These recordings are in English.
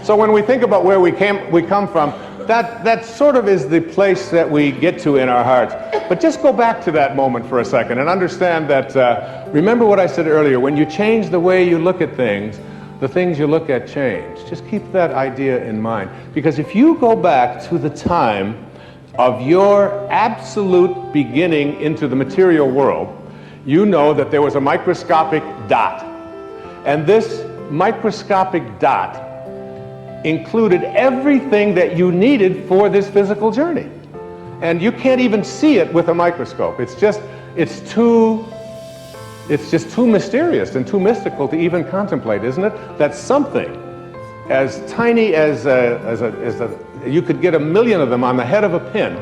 So when we think about where we come from, that sort of is the place that we get to in our hearts. But just go back to that moment for a second and understand that, remember what I said earlier, when you change the way you look at things, the things you look at change. Just keep that idea in mind. Because if you go back to the time of your absolute beginning into the material world, you know that there was a microscopic dot. And this microscopic dot included everything that you needed for this physical journey. And you can't even see it with a microscope. It's just too mysterious and too mystical to even contemplate, isn't it? That something as tiny as you could get 1,000,000 of them on the head of a pin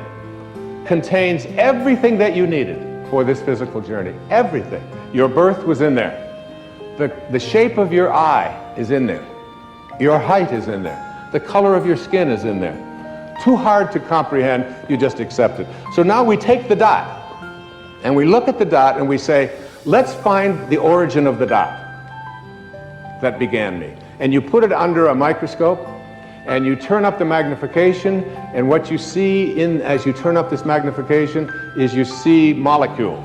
contains everything that you needed for this physical journey. Everything. Your birth was in there. The shape of your eye is in there. Your height is in there. The color of your skin is in there. Too hard to comprehend, you just accept it. So now we take the dot and we look at the dot and we say, let's find the origin of the dot that began me. And you put it under a microscope and you turn up the magnification, and what you see as you turn up this magnification is you see molecules.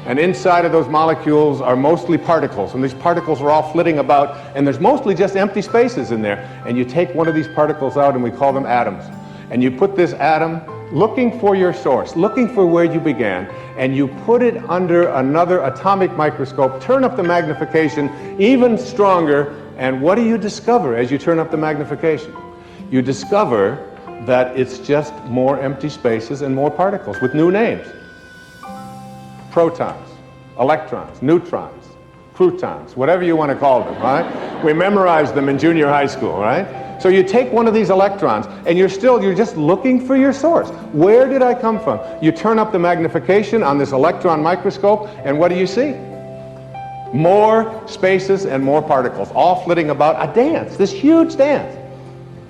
And inside of those molecules are mostly particles, and these particles are all flitting about, and there's mostly just empty spaces in there. And you take one of these particles out and we call them atoms. And you put this atom, looking for your source, looking for where you began, and you put it under another atomic microscope, turn up the magnification even stronger, and what do you discover as you turn up the magnification? You discover that it's just more empty spaces and more particles with new names. Protons, electrons, neutrons, protons, whatever you want to call them, right? We memorized them in junior high school, right? So you take one of these electrons and you're just looking for your source. Where did I come from? You turn up the magnification on this electron microscope, and what do you see? More spaces and more particles, all flitting about, a dance, this huge dance.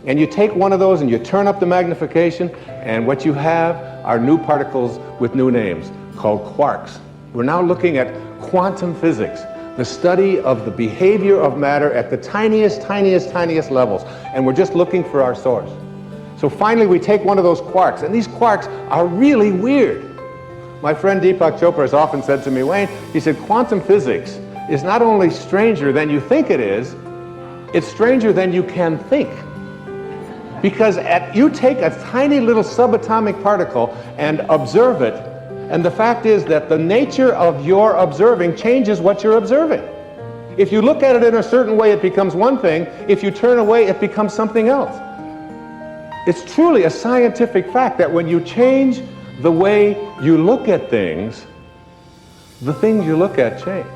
And you take one of those and you turn up the magnification, and what you have are new particles with new names called quarks. We're now looking at quantum physics, the study of the behavior of matter at the tiniest levels, and we're just looking for our source. So finally we take one of those quarks, and these quarks are really weird. My friend Deepak Chopra has often said to me, Wayne, he said, quantum physics is not only stranger than you think it is, it's stranger than you can think. Because you take a tiny little subatomic particle and observe it, and the fact is that the nature of your observing changes what you're observing. If you look at it in a certain way, it becomes one thing. If you turn away, it becomes something else. It's truly a scientific fact that when you change the way you look at things, the things you look at change.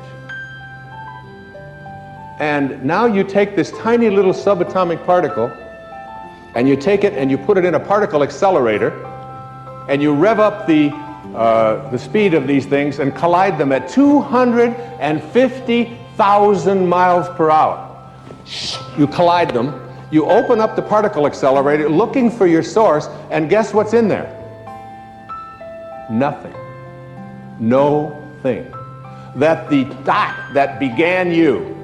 And now you take this tiny little subatomic particle, and you take it and you put it in a particle accelerator, and you rev up the speed of these things and collide them at 250,000 miles per hour. You collide them, you open up the particle accelerator looking for your source, and guess what's in there? Nothing. No thing. That the dot that began you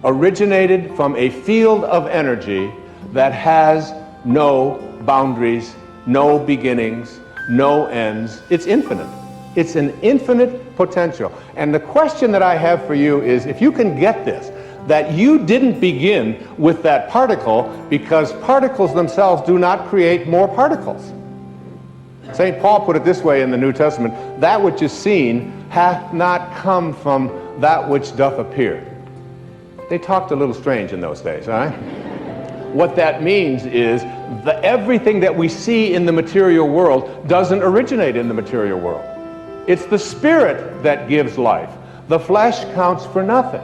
originated from a field of energy that has no boundaries, no beginnings, no ends. It's infinite. It's an infinite potential. And the question that I have for you is, if you can get this, that you didn't begin with that particle, because particles themselves do not create more particles. St. Paul put it this way in the New Testament, that which is seen hath not come from that which doth appear. They talked a little strange in those days, all right? What that means is that everything that we see in the material world doesn't originate in the material world. It's the spirit that gives life. The flesh counts for nothing.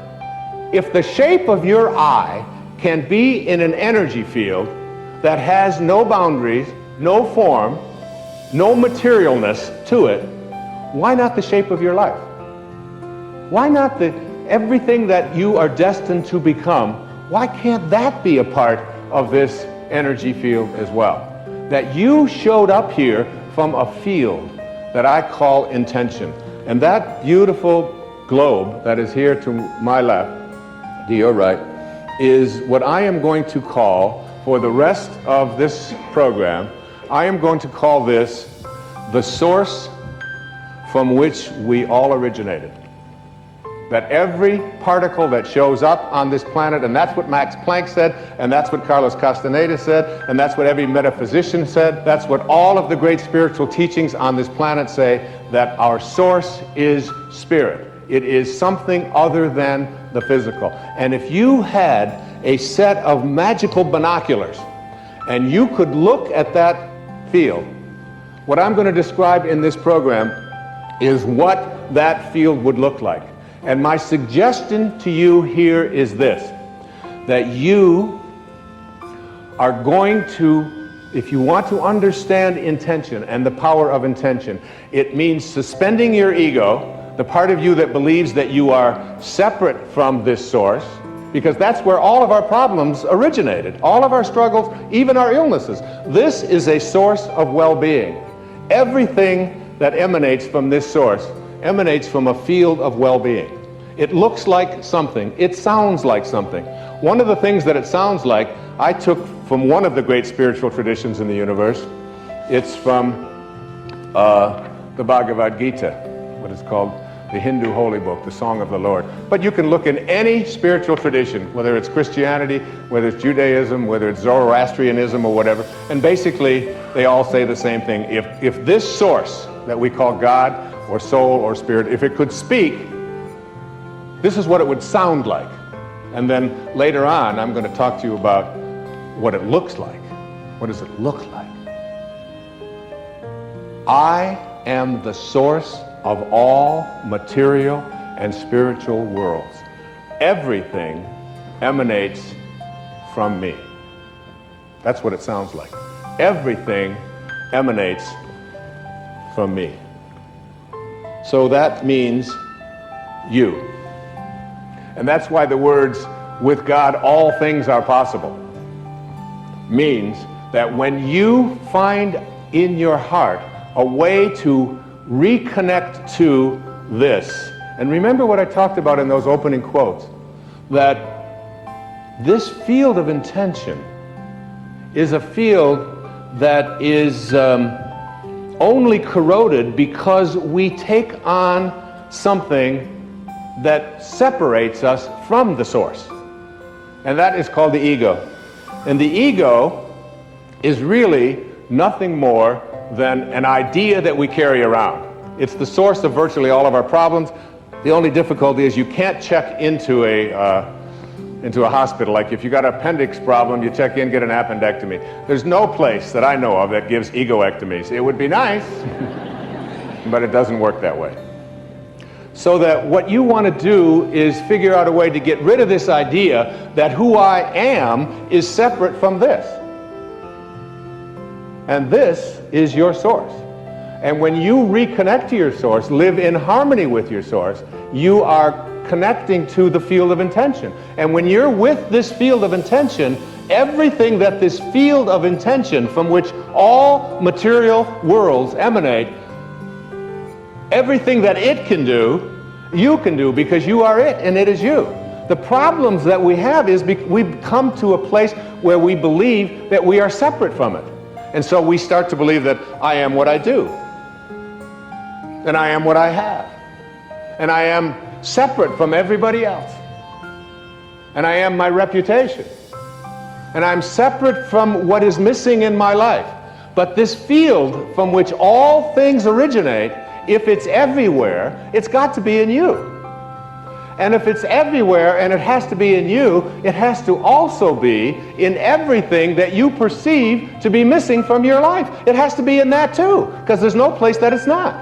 If the shape of your eye can be in an energy field that has no boundaries, no form, no materialness to it, why not the shape of your life? Why not everything that you are destined to become? Why can't that be a part of this energy field as well? That you showed up here from a field that I call intention. And that beautiful globe that is here to my left, to your right, is what I am going to call, for the rest of this program, I am going to call this the source from which we all originated. That every particle that shows up on this planet, and that's what Max Planck said, and that's what Carlos Castaneda said, and that's what every metaphysician said, that's what all of the great spiritual teachings on this planet say, that our source is spirit. It is something other than the physical. And if you had a set of magical binoculars and you could look at that field, what I'm going to describe in this program is what that field would look like. And my suggestion to you here is this, that you are going to, if you want to understand intention and the power of intention, it means suspending your ego, the part of you that believes that you are separate from this source, because that's where all of our problems originated, all of our struggles, even our illnesses. This is a source of well-being. Everything that emanates from this source emanates from a field of well-being. It looks like something. It sounds like something. One of the things that it sounds like, I took from one of the great spiritual traditions in the universe. It's from the Bhagavad Gita, what is called the Hindu holy book, the Song of the Lord. But you can look in any spiritual tradition, whether it's Christianity, whether it's Judaism, whether it's Zoroastrianism or whatever, and basically they all say the same thing. If this source that we call God or soul or spirit, if it could speak, this is what it would sound like. And then later on, I'm going to talk to you about what it looks like. What does it look like? I am the source of all material and spiritual worlds. Everything emanates from me. That's what it sounds like. Everything emanates from me. So that means you. And that's why the words, with God all things are possible, means that when you find in your heart a way to reconnect to this, and remember what I talked about in those opening quotes, that this field of intention is a field that is only corroded because we take on something that separates us from the source. And that is called the ego. And the ego is really nothing more than an idea that we carry around. It's the source of virtually all of our problems. The only difficulty is you can't check into a hospital. Like if you got an appendix problem, you check in, get an appendectomy. There's no place that I know of that gives ego-ectomies. It would be nice, but it doesn't work that way. So that what you want to do is figure out a way to get rid of this idea that who I am is separate from this. And this is your source. And when you reconnect to your source, live in harmony with your source, you are connecting to the field of intention. And when you're with this field of intention, everything that this field of intention from which all material worlds emanate, everything that it can do, you can do, because you are it and it is you. The problems that we have is we've come to a place where we believe that we are separate from it. And so we start to believe that I am what I do, and I am what I have, and I am separate from everybody else, and I am my reputation, and I'm separate from what is missing in my life. But this field from which all things originate, if it's everywhere, it's got to be in you. And if it's everywhere and it has to be in you, it has to also be in everything that you perceive to be missing from your life. It has to be in that too, because there's no place that it's not.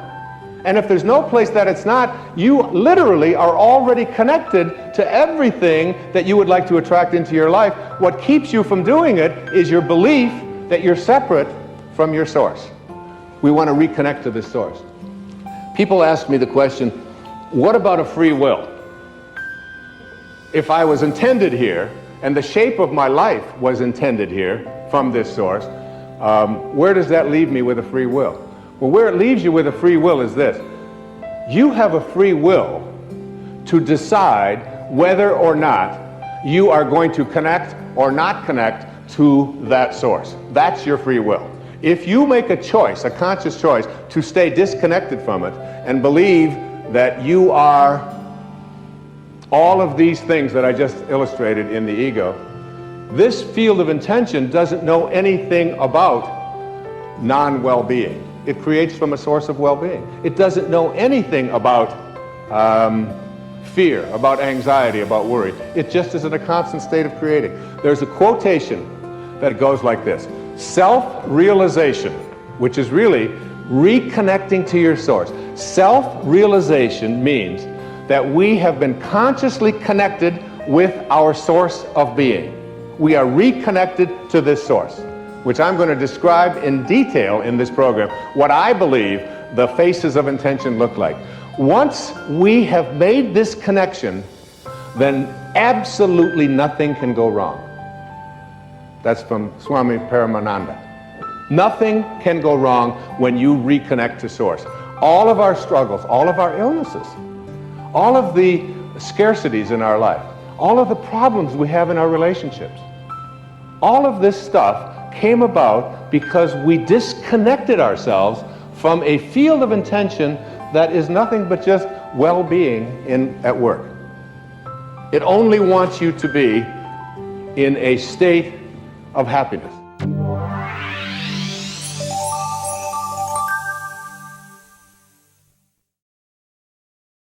And if there's no place that it's not, you literally are already connected to everything that you would like to attract into your life. What keeps you from doing it is your belief that you're separate from your source. We want to reconnect to this source. People ask me the question, what about a free will? If I was intended here, and the shape of my life was intended here from this source, where does that leave me with a free will? Well, where it leaves you with a free will is this. You have a free will to decide whether or not you are going to connect or not connect to that source. That's your free will. If you make a choice, a conscious choice, to stay disconnected from it and believe that you are all of these things that I just illustrated in the ego, this field of intention doesn't know anything about non-well-being. It creates from a source of well-being. It doesn't know anything about fear, about anxiety, about worry. It just is in a constant state of creating. There's a quotation that goes like this: self-realization, which is really reconnecting to your source. Self-realization means that we have been consciously connected with our source of being. We are reconnected to this source, which I'm going to describe in detail in this program, what I believe the faces of intention look like. Once we have made this connection, then absolutely nothing can go wrong. That's from Swami Paramananda. Nothing can go wrong when you reconnect to source. All of our struggles, all of our illnesses, all of the scarcities in our life, all of the problems we have in our relationships, all of this stuff came about because we disconnected ourselves from a field of intention that is nothing but just well-being at work. It only wants you to be in a state of happiness.